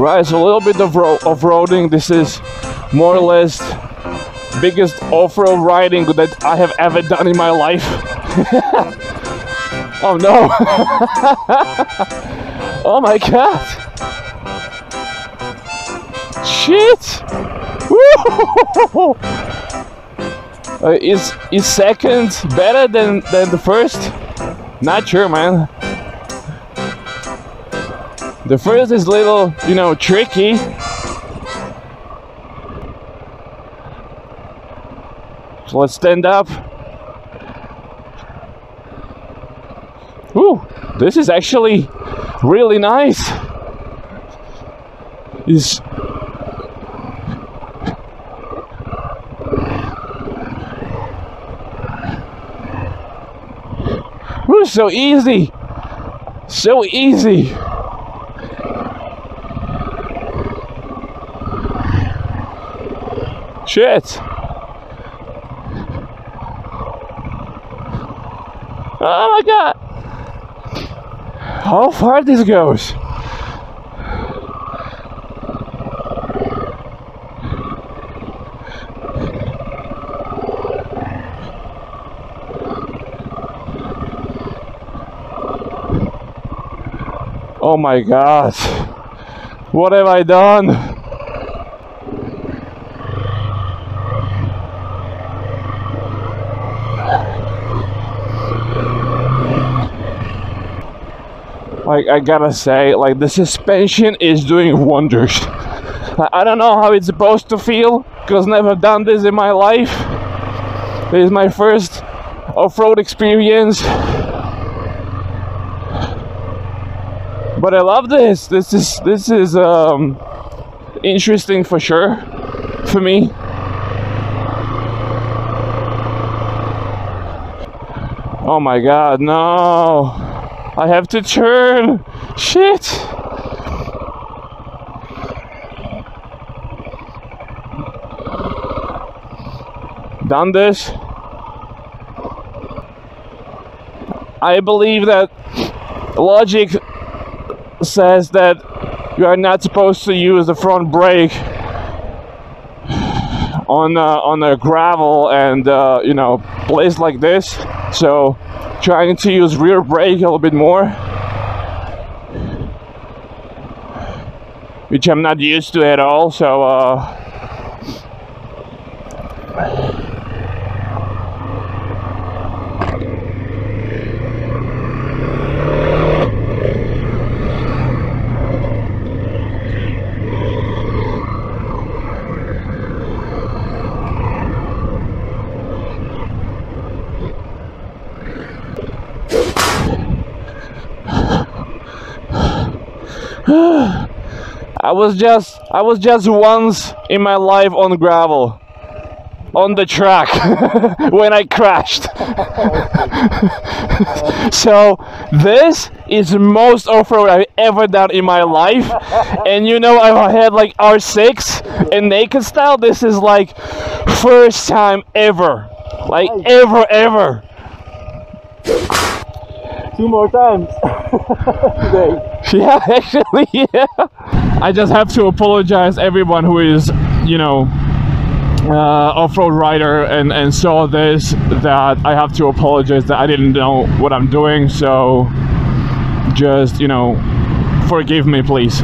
Right, so a little bit of off-roading. This is more or less biggest off-road riding that I have ever done in my life. Oh no! Oh my god! Shit! Is second better than the first? Not sure, man. The first is a little, you know, tricky. So let's stand up. Ooh, this is actually really nice. Ooh, so easy. So easy. Shit. Oh my god. How far this goes. Oh my god. What have I done? Like, I gotta say, like, the suspension is doing wonders. I don't know how it's supposed to feel, because I've never done this in my life. This is my first off-road experience. But I love this. This is interesting for sure, for me. Oh my god, no. I have to turn. Shit. Done this. I believe that logic says that you are not supposed to use the front brake on a gravel and you know, place like this. So trying to use rear brake a little bit more, which I'm not used to at all. So I was just once in my life on gravel, on the track, when I crashed. So this is the most off-road I've ever done in my life. And you know, I had like R6 and naked style. This is like first time ever, like ever. 2 more times today. Yeah, actually, yeah. I just have to apologize everyone who is, you know, off-road rider and saw this, that I have to apologize that I didn't know what I'm doing. So just, you know, forgive me, please.